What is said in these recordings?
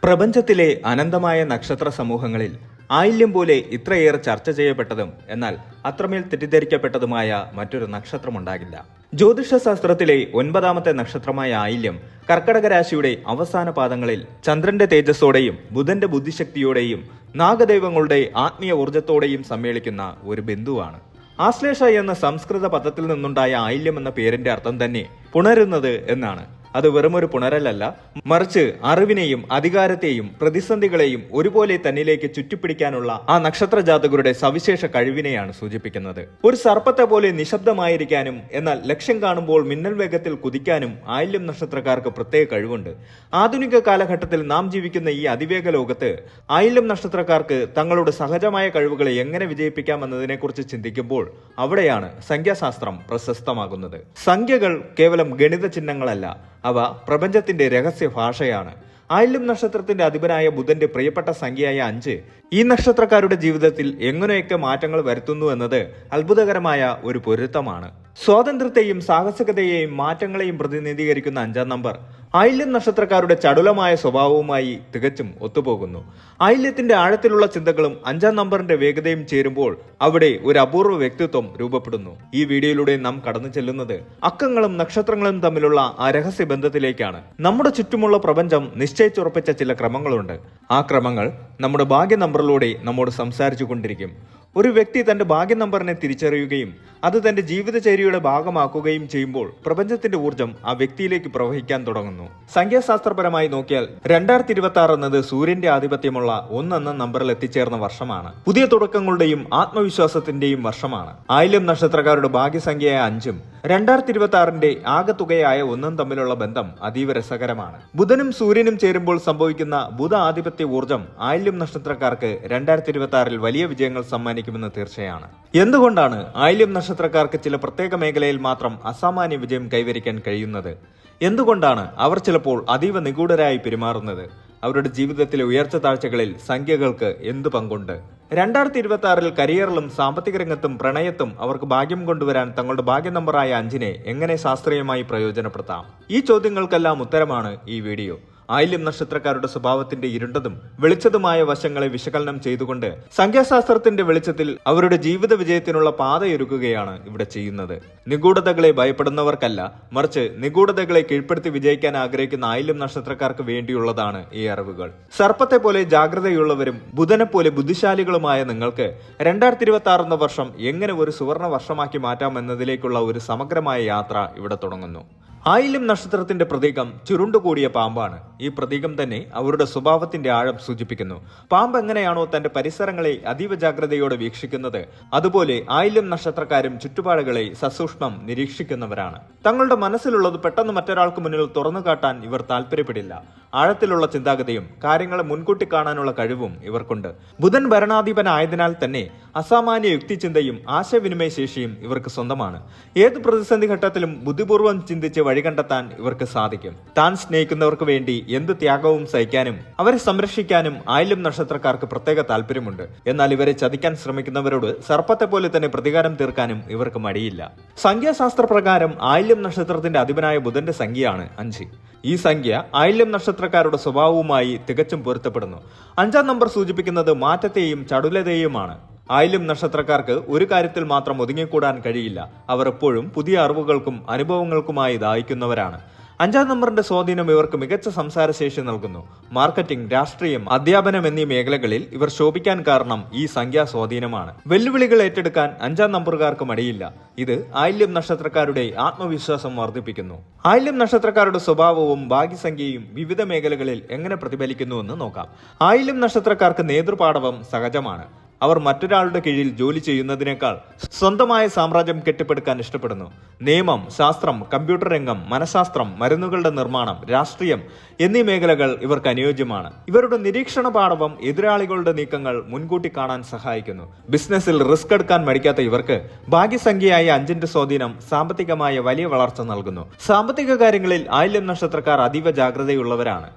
പ്രപഞ്ചത്തിലെ അനന്തമായ നക്ഷത്ര സമൂഹങ്ങളിൽ ആയില്യം പോലെ ഇത്രയേറെ ചർച്ച ചെയ്യപ്പെട്ടതും എന്നാൽ അത്രമേൽ തെറ്റിദ്ധരിക്കപ്പെട്ടതുമായ മറ്റൊരു നക്ഷത്രമുണ്ടാകില്ല. ജ്യോതിഷശാസ്ത്രത്തിലെ 9ാമത്തെ നക്ഷത്രമായ ആയില്യം കർക്കടക രാശിയുടെ അവസാന പാദങ്ങളിൽ ചന്ദ്രന്റെ തേജസ്സോടെയും ബുധന്റെ ബുദ്ധിശക്തിയോടെയും നാഗദൈവങ്ങളുടെ ആത്മീയ ഊർജത്തോടെയും സമ്മേളിക്കുന്ന ഒരു ബിന്ദുവാണ്. ആശ്ലേഷ എന്ന സംസ്കൃത പദത്തിൽ നിന്നുണ്ടായ ആയില്യം എന്ന പേരിന്റെ അർത്ഥം തന്നെ പുണരുന്നത് എന്നാണ്. അത് വെറുമൊരു പുണരലല്ല, മറിച്ച് അറിവിനെയും അധികാരത്തെയും പ്രതിസന്ധികളെയും ഒരുപോലെ തന്നിലേക്ക് ചുറ്റിപ്പിടിക്കാനുള്ള ആ നക്ഷത്ര ജാതകരുടെ സവിശേഷ കഴിവിനെയാണ് സൂചിപ്പിക്കുന്നത്. ഒരു സർപ്പത്തെ പോലെ നിശബ്ദമായിരിക്കാനും എന്നാൽ ലക്ഷ്യം കാണുമ്പോൾ മിന്നൽ വേഗത്തിൽ കുതിക്കാനും ആയില്യം നക്ഷത്രക്കാർക്ക് പ്രത്യേക കഴിവുണ്ട്. ആധുനിക കാലഘട്ടത്തിൽ നാം ജീവിക്കുന്ന ഈ അതിവേഗ ലോകത്ത് ആയില്യം നക്ഷത്രക്കാർക്ക് തങ്ങളുടെ സഹജമായ കഴിവുകളെ എങ്ങനെ വിജയിപ്പിക്കാം എന്നതിനെക്കുറിച്ച് ചിന്തിക്കുമ്പോൾ അവിടെയാണ് സംഖ്യാശാസ്ത്രം പ്രശസ്തമാകുന്നത്. സംഖ്യകൾ കേവലം ഗണിത ചിഹ്നങ്ങളല്ല, അവ പ്രപഞ്ചത്തിന്റെ രഹസ്യ ഭാഷയാണ്. ആയില്യം നക്ഷത്രത്തിന്റെ അധിപനായ ബുധന്റെ പ്രിയപ്പെട്ട സംഖ്യയായ 5 ഈ നക്ഷത്രക്കാരുടെ ജീവിതത്തിൽ എങ്ങനെയൊക്കെ മാറ്റങ്ങൾ വരുത്തുന്നു എന്നത് അത്ഭുതകരമായ ഒരു പൊരുത്തമാണ്. സ്വാതന്ത്ര്യത്തെയും സാഹസികതയെയും മാറ്റങ്ങളെയും പ്രതിനിധീകരിക്കുന്ന 5ാം നമ്പർ ആയില്യം നക്ഷത്രക്കാരുടെ ചടുലമായ സ്വഭാവവുമായി തികച്ചും ഒത്തുപോകുന്നു. ആയില്യത്തിന്റെ ആഴത്തിലുള്ള ചിന്തകളും 5ാം നമ്പറിന്റെ വേഗതയും ചേരുമ്പോൾ അവിടെ ഒരു അപൂർവ വ്യക്തിത്വം രൂപപ്പെടുന്നു. ഈ വീഡിയോയിലൂടെ നാം കടന്നു ചെല്ലുന്നത് അക്കങ്ങളും നക്ഷത്രങ്ങളും തമ്മിലുള്ള ആ രഹസ്യ ബന്ധത്തിലേക്കാണ്. നമ്മുടെ ചുറ്റുമുള്ള പ്രപഞ്ചം നിശ്ചയിച്ചുറപ്പിച്ച ചില ക്രമങ്ങളുണ്ട്. ആ ക്രമങ്ങൾ നമ്മുടെ ഭാഗ്യ നമ്പറിലൂടെ നമ്മോട് സംസാരിച്ചു കൊണ്ടിരിക്കും. ഒരു വ്യക്തി തന്റെ ഭാഗ്യ നമ്പറിനെ തിരിച്ചറിയുകയും അത് തന്റെ ജീവിതചര്യയുടെ ഭാഗമാക്കുകയും ചെയ്യുമ്പോൾ പ്രപഞ്ചത്തിന്റെ ഊർജം ആ വ്യക്തിയിലേക്ക് പ്രവഹിക്കാൻ തുടങ്ങുന്നു. സംഖ്യാശാസ്ത്രപരമായി നോക്കിയാൽ 2026 എന്നത് സൂര്യന്റെ ആധിപത്യമുള്ള 1 എന്ന നമ്പറിൽ എത്തിച്ചേർന്ന വർഷമാണ്. പുതിയ തുടക്കങ്ങളുടെയും ആത്മവിശ്വാസത്തിന്റെയും വർഷമാണ്. ആയില്യം നക്ഷത്രക്കാരുടെ ഭാഗ്യസംഖ്യയായ 5ഉം 2026ന്റെ ആകെത്തുകയായ 1ഉം തമ്മിലുള്ള ബന്ധം അതീവ രസകരമാണ്. ബുധനും സൂര്യനും ചേരുമ്പോൾ സംഭവിക്കുന്ന ബുധ ആധിപത്യ ഊർജം ആയില്യം നക്ഷത്രക്കാർക്ക് 2026ൽ വലിയ വിജയങ്ങൾ സമ്മാനിക്കുമെന്ന് തീർച്ചയാണ്. എന്തുകൊണ്ടാണ് ആയില്യം നക്ഷത്രക്കാർക്ക് ചില പ്രത്യേക മേഖലയിൽ മാത്രം അസാമാന്യ വിജയം കൈവരിക്കാൻ കഴിയുന്നത്? എന്തുകൊണ്ടാണ് അവർ ചിലപ്പോൾ അതീവ നിഗൂഢരായി പെരുമാറുന്നത്? അവരുടെ ജീവിതത്തിലെ ഉയർച്ച താഴ്ചകളിൽ സംഖ്യകൾക്ക് എന്ത് പങ്കുണ്ട്? 2026ൽ കരിയറിലും സാമ്പത്തിക രംഗത്തും പ്രണയത്തും അവർക്ക് ഭാഗ്യം കൊണ്ടുവരാൻ തങ്ങളുടെ ഭാഗ്യ നമ്പറായ 5നെ എങ്ങനെ ശാസ്ത്രീയമായി പ്രയോജനപ്പെടുത്താം? ഈ ചോദ്യങ്ങൾക്കെല്ലാം ഉത്തരമാണ് ഈ വീഡിയോ. ആയില്യം നക്ഷത്രക്കാരുടെ സ്വഭാവത്തിന്റെ ഇരുണ്ടതും വെളിച്ചതുമായ വശങ്ങളെ വിശകലനം ചെയ്തുകൊണ്ട് സംഖ്യാശാസ്ത്രത്തിന്റെ വെളിച്ചത്തിൽ അവരുടെ ജീവിത വിജയത്തിനുള്ള പാതയൊരുക്കുകയാണ് ഇവിടെ ചെയ്യുന്നത്. നിഗൂഢതകളെ ഭയപ്പെടുന്നവർക്കല്ല, മറിച്ച് നിഗൂഢതകളെ കീഴ്പ്പെടുത്തി വിജയിക്കാൻ ആഗ്രഹിക്കുന്ന ആയില്യം നക്ഷത്രക്കാർക്ക് വേണ്ടിയുള്ളതാണ് ഈ അറിവുകൾ. സർപ്പത്തെ പോലെ ജാഗ്രതയുള്ളവരും ബുധനെ പോലെ ബുദ്ധിശാലികളുമായ നിങ്ങൾക്ക് 2026 എന്ന വർഷം എങ്ങനെ ഒരു സുവർണ വർഷമാക്കി മാറ്റാം എന്നതിലേക്കുള്ള ഒരു സമഗ്രമായ യാത്ര ഇവിടെ തുടങ്ങുന്നു. ആയില്യം നക്ഷത്രത്തിന്റെ പ്രതീകം ചുരുണ്ടുകൂടിയ പാമ്പാണ്. ഈ പ്രതീകം തന്നെ അവരുടെ സ്വഭാവത്തിന്റെ ആഴം സൂചിപ്പിക്കുന്നു. പാമ്പ് എങ്ങനെയാണോ തന്റെ പരിസരങ്ങളെ അതീവ ജാഗ്രതയോടെ വീക്ഷിക്കുന്നത്, അതുപോലെ ആയില്യം നക്ഷത്രക്കാരും ചുറ്റുപാടുകളെ സസൂക്ഷ്മം നിരീക്ഷിക്കുന്നവരാണ്. തങ്ങളുടെ മനസ്സിലുള്ളത് പെട്ടെന്ന് മറ്റൊരാൾക്ക് മുന്നിൽ തുറന്നു കാട്ടാൻ ഇവർ താല്പര്യപ്പെടില്ല. ആഴത്തിലുള്ള ചിന്താഗതിയും കാര്യങ്ങളെ മുൻകൂട്ടി കാണാനുള്ള കഴിവും ഇവർക്കുണ്ട്. ബുധൻ ഭരണാധിപനായതിനാൽ തന്നെ അസാമാന്യ യുക്തിചിന്തയും ആശയവിനിമയ ശേഷിയും ഇവർക്ക് സ്വന്തമാണ്. ഏത് പ്രതിസന്ധി ഘട്ടത്തിലും ബുദ്ധിപൂർവ്വം ചിന്തിച്ച് വഴി കണ്ടെത്താൻ ഇവർക്ക് സാധിക്കും. താൻ സ്നേഹിക്കുന്നവർക്ക് വേണ്ടി എന്ത് ത്യാഗവും സഹിക്കാനും അവരെ സംരക്ഷിക്കാനും ആയില്യം നക്ഷത്രക്കാർക്ക് പ്രത്യേക താല്പര്യമുണ്ട്. എന്നാൽ ഇവരെ ചതിക്കാൻ ശ്രമിക്കുന്നവരോട് സർപ്പത്തെ പോലെ തന്നെ പ്രതികാരം തീർക്കാനും ഇവർക്ക് മടിയില്ല. സംഖ്യാശാസ്ത്ര പ്രകാരം ആയില്യം നക്ഷത്രത്തിന്റെ അധിപനായ ബുധന്റെ സംഖ്യയാണ് 5. ഈ സംഖ്യ ആയില്യം നക്ഷത്രക്കാരുടെ സ്വഭാവവുമായി തികച്ചും പൊരുത്തപ്പെടുന്നു. 5ാം നമ്പർ സൂചിപ്പിക്കുന്നത് മാറ്റത്തെയും ചടുലതയുമാണ്. ആയില്യം നക്ഷത്രക്കാർക്ക് ഒരു കാര്യത്തിൽ മാത്രം ഒതുങ്ങിക്കൂടാൻ കഴിയില്ല. അവർ എപ്പോഴും പുതിയ അറിവുകൾക്കും അനുഭവങ്ങൾക്കുമായി ദാഹിക്കുന്നവരാണ്. 5ാം നമ്പറിന്റെ സ്വാധീനം ഇവർക്ക് മികച്ച സംസാരശേഷി നൽകുന്നു. മാർക്കറ്റിംഗ്, രാഷ്ട്രീയം, അധ്യാപനം എന്നീ മേഖലകളിൽ ഇവർ ശോഭിക്കാൻ കാരണം ഈ സംഖ്യാ സ്വാധീനമാണ്. വെല്ലുവിളികൾ ഏറ്റെടുക്കാൻ 5ാം നമ്പറുകാർക്ക് മടിയില്ല. ഇത് ആയില്യം നക്ഷത്രക്കാരുടെ ആത്മവിശ്വാസം വർദ്ധിപ്പിക്കുന്നു. ആയില്യം നക്ഷത്രക്കാരുടെ സ്വഭാവവും ഭാഗ്യസംഖ്യയും വിവിധ മേഖലകളിൽ എങ്ങനെ പ്രതിഫലിക്കുന്നുവെന്ന് നോക്കാം. ആയില്യം നക്ഷത്രക്കാർക്ക് നേതൃപാടവം സഹജമാണ്. അവർ മറ്റൊരാളുടെ കീഴിൽ ജോലി ചെയ്യുന്നതിനേക്കാൾ സ്വന്തമായ സാമ്രാജ്യം കെട്ടിപ്പടുക്കാൻ ഇഷ്ടപ്പെടുന്നു. നിയമം, ശാസ്ത്രം, കമ്പ്യൂട്ടർ രംഗം, മനഃശാസ്ത്രം, മരുന്നുകളുടെ നിർമ്മാണം, രാഷ്ട്രീയം എന്നീ മേഖലകൾ ഇവർക്ക് അനുയോജ്യമാണ്. ഇവരുടെ നിരീക്ഷണ പാടവം എതിരാളികളുടെ നീക്കങ്ങൾ മുൻകൂട്ടി കാണാൻ സഹായിക്കുന്നു. ബിസിനസ്സിൽ റിസ്ക് എടുക്കാൻ മടിക്കാത്ത ഇവർക്ക് ഭാഗ്യസംഖ്യയായ 5ന്റെ സ്വാധീനം സാമ്പത്തികമായ വലിയ വളർച്ച നൽകുന്നു. സാമ്പത്തിക കാര്യങ്ങളിൽ ആയില്യം നക്ഷത്രക്കാർ അതീവ ജാഗ്രതയുള്ളവരാണ്.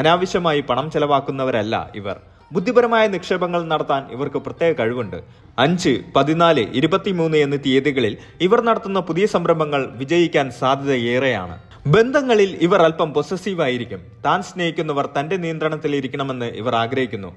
അനാവശ്യമായി പണം ചെലവാക്കുന്നവരല്ല ഇവർ. ബുദ്ധിപരമായ നിക്ഷേപങ്ങൾ നടത്താൻ ഇവർക്ക് പ്രത്യേക കഴിവുണ്ട്. 5, 14, 23 എന്നീ തീയതികളിൽ ഇവർ നടത്തുന്ന പുതിയ സംരംഭങ്ങൾ വിജയിക്കാൻ സാധ്യത ഏറെയാണ്. ബന്ധങ്ങളിൽ ഇവർ അല്പം പൊസസീവ് ആയിരിക്കും. താൻ സ്നേഹിക്കുന്നവർ തന്റെ നിയന്ത്രണത്തിലിരിക്കണമെന്ന് ഇവർ ആഗ്രഹിക്കുന്നു.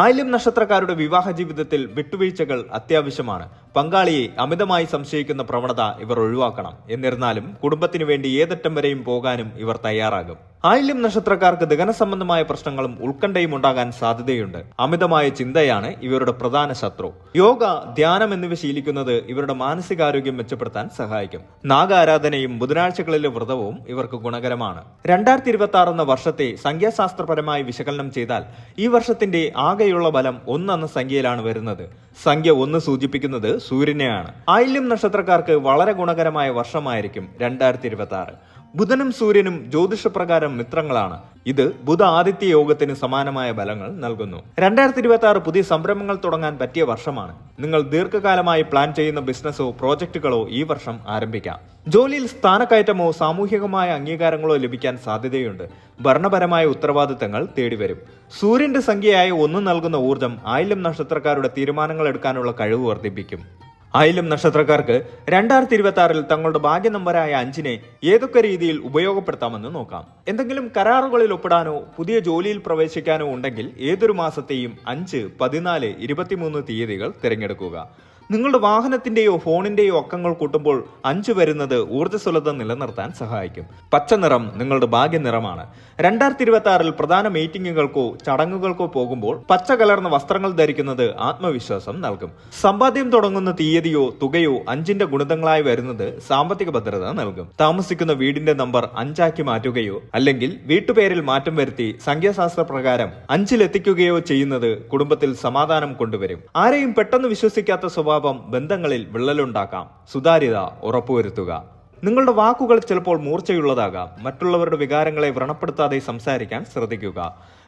ആയില്യം നക്ഷത്രക്കാരുടെ വിവാഹ ജീവിതത്തിൽ വിട്ടുവീഴ്ചകൾ അത്യാവശ്യമാണ്. പങ്കാളിയെ അമിതമായി സംശയിക്കുന്ന പ്രവണത ഇവർ ഒഴിവാക്കണം. എന്നിരുന്നാലും കുടുംബത്തിനു വേണ്ടി ഏതറ്റം വരെയും പോകാനും ഇവർ തയ്യാറാകും. ആയില്യം നക്ഷത്രക്കാർക്ക് ദഹന സംബന്ധമായ പ്രശ്നങ്ങളും ഉത്കണ്ഠയും ഉണ്ടാകാൻ സാധ്യതയുണ്ട്. അമിതമായ ചിന്തയാണ് ഇവരുടെ പ്രധാന ശത്രു. യോഗ, ധ്യാനം എന്നിവ ശീലിക്കുന്നത് ഇവരുടെ മാനസികാരോഗ്യം മെച്ചപ്പെടുത്താൻ സഹായിക്കും. നാഗാരാധനയും ബുധനാഴ്ചകളിലെ വ്രതവും ഇവർക്ക് ഗുണകരമാണ്. 2026 എന്ന വർഷത്തെ സംഖ്യാശാസ്ത്രപരമായി വിശകലനം ചെയ്താൽ ഈ വർഷത്തിന്റെ ആകെയുള്ള ബലം 1 എന്ന സംഖ്യയിലാണ് വരുന്നത്. സംഖ്യ 1 സൂചിപ്പിക്കുന്നത് സൂര്യനെയാണ്. ആയില്യം നക്ഷത്രക്കാർക്ക് വളരെ ഗുണകരമായ വർഷമായിരിക്കും 2026. ബുധനും സൂര്യനും ജ്യോതിഷപ്രകാരം മിത്രങ്ങളാണ്. ഇത് ബുധ ആദിത്യ യോഗത്തിന് സമാനമായ ഫലങ്ങൾ നൽകുന്നു. 2026 പുതിയ സംരംഭങ്ങൾ തുടങ്ങാൻ പറ്റിയ വർഷമാണ്. നിങ്ങൾ ദീർഘകാലമായി പ്ലാൻ ചെയ്യുന്ന ബിസിനസ്സോ പ്രോജക്റ്റുകളോ ഈ വർഷം ആരംഭിക്കാം. ജോലിയിൽ സ്ഥാനക്കയറ്റമോ സാമൂഹികമായ അംഗീകാരങ്ങളോ ലഭിക്കാൻ സാധ്യതയുണ്ട്. ഭരണപരമായ ഉത്തരവാദിത്തങ്ങൾ തേടിവരും. സൂര്യന്റെ സംഖ്യയായ 1 നൽകുന്ന ഊർജം ആയില്യം നക്ഷത്രക്കാരുടെ തീരുമാനങ്ങൾ എടുക്കാനുള്ള കഴിവ് വർദ്ധിപ്പിക്കും. ആയില്യം നക്ഷത്രക്കാർക്ക് 2026 തങ്ങളുടെ ഭാഗ്യ നമ്പറായ 5-നെ ഏതൊക്കെ രീതിയിൽ ഉപയോഗപ്പെടുത്താമെന്ന് നോക്കാം. എന്തെങ്കിലും കരാറുകളിൽ ഒപ്പിടാനോ പുതിയ ജോലിയിൽ പ്രവേശിക്കാനോ ഉണ്ടെങ്കിൽ ഏതൊരു മാസത്തെയും 5, 14, 23 തീയതികൾ തിരഞ്ഞെടുക്കുക. നിങ്ങളുടെ വാഹനത്തിന്റെയോ ഫോണിന്റെയോ അക്കങ്ങൾ കൂട്ടുമ്പോൾ 5 വരുന്നത് ഊർജ്ജസ്വലത നിലനിർത്താൻ സഹായിക്കും. പച്ച നിറം നിങ്ങളുടെ ഭാഗ്യ നിറമാണ്. 2026 പ്രധാന മീറ്റിംഗുകൾക്കോ ചടങ്ങുകൾക്കോ പോകുമ്പോൾ പച്ച കലർന്ന വസ്ത്രങ്ങൾ ധരിക്കുന്നത് ആത്മവിശ്വാസം നൽകും. സമ്പാദ്യം തുടങ്ങുന്ന തീയതിയോ തുകയോ 5ന്റെ ഗുണിതങ്ങളായി വരുന്നത് സാമ്പത്തിക ഭദ്രത നൽകും. താമസിക്കുന്ന വീടിന്റെ നമ്പർ 5 മാറ്റുകയോ അല്ലെങ്കിൽ വീട്ടുപേരിൽ മാറ്റം വരുത്തി സംഖ്യാശാസ്ത്ര പ്രകാരം 5-ലെത്തിക്കുകയോ ചെയ്യുന്നത് കുടുംബത്തിൽ സമാധാനം കൊണ്ടുവരും. ആരെയും പെട്ടെന്ന് വിശ്വസിക്കാത്ത സ്വഭാവം ബന്ധങ്ങളിൽ വിള്ളലുണ്ടാക്കാം. സുതാര്യത ഉറപ്പുവരുത്തുക. നിങ്ങളുടെ വാക്കുകൾ ചിലപ്പോൾ മൂർച്ചയുള്ളതാകാം. മറ്റുള്ളവരുടെ വികാരങ്ങളെ വ്രണപ്പെടുത്താതെ സംസാരിക്കാൻ ശ്രദ്ധിക്കുക.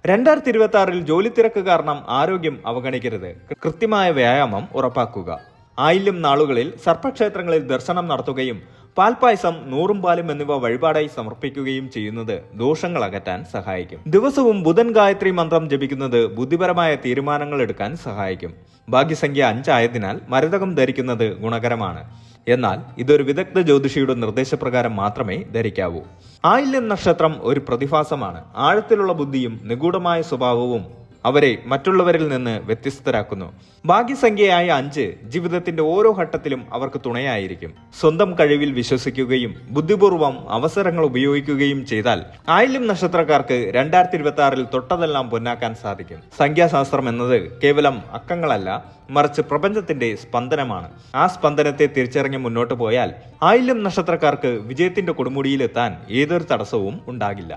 2026 ജോലി തിരക്ക് കാരണം ആരോഗ്യം അവഗണിക്കരുത്. കൃത്യമായ വ്യായാമം ഉറപ്പാക്കുക. ആയില്യം നാളുകളിൽ സർപ്പക്ഷേത്രങ്ങളിൽ ദർശനം നടത്തുകയും പാൽപ്പായസം, 100 പാലും എന്നിവ വഴിപാടായി സമർപ്പിക്കുകയും ചെയ്യുന്നത് ദോഷങ്ങൾ അകറ്റാൻ സഹായിക്കും. ദിവസവും ബുധൻ ഗായത്രി മന്ത്രം ജപിക്കുന്നത് ബുദ്ധിപരമായ തീരുമാനങ്ങൾ എടുക്കാൻ സഹായിക്കും. ഭാഗ്യസംഖ്യ 5 ആയതിനാൽ മരതകം ധരിക്കുന്നത് ഗുണകരമാണ്. എന്നാൽ ഇതൊരു വിദഗ്ധ ജ്യോതിഷിയുടെ നിർദ്ദേശപ്രകാരം മാത്രമേ ധരിക്കാവൂ. ആയില്യം നക്ഷത്രം ഒരു പ്രതിഭാസമാണ്. ആഴത്തിലുള്ള ബുദ്ധിയും നിഗൂഢമായ സ്വഭാവവും അവരെ മറ്റുള്ളവരിൽ നിന്ന് വ്യത്യസ്തരാക്കുന്നു. ഭാഗ്യസംഖ്യയായ 5 ജീവിതത്തിന്റെ ഓരോ ഘട്ടത്തിലും അവർക്ക് തുണയായിരിക്കും. സ്വന്തം കഴിവിൽ വിശ്വസിക്കുകയും ബുദ്ധിപൂർവം അവസരങ്ങൾ ഉപയോഗിക്കുകയും ചെയ്താൽ ആയില്യം നക്ഷത്രക്കാർക്ക് 2026 തൊട്ടതെല്ലാം പൊന്നാക്കാൻ സാധിക്കും. സംഖ്യാശാസ്ത്രം എന്നത് കേവലം അക്കങ്ങളല്ല, മറിച്ച് പ്രപഞ്ചത്തിന്റെ സ്പന്ദനമാണ്. ആ സ്പന്ദനത്തെ തിരിച്ചറിഞ്ഞ് മുന്നോട്ട് പോയാൽ ആയില്യം നക്ഷത്രക്കാർക്ക് വിജയത്തിന്റെ കൊടുമുടിയിലെത്താൻ ഏതൊരു തടസ്സവും ഉണ്ടാകില്ല.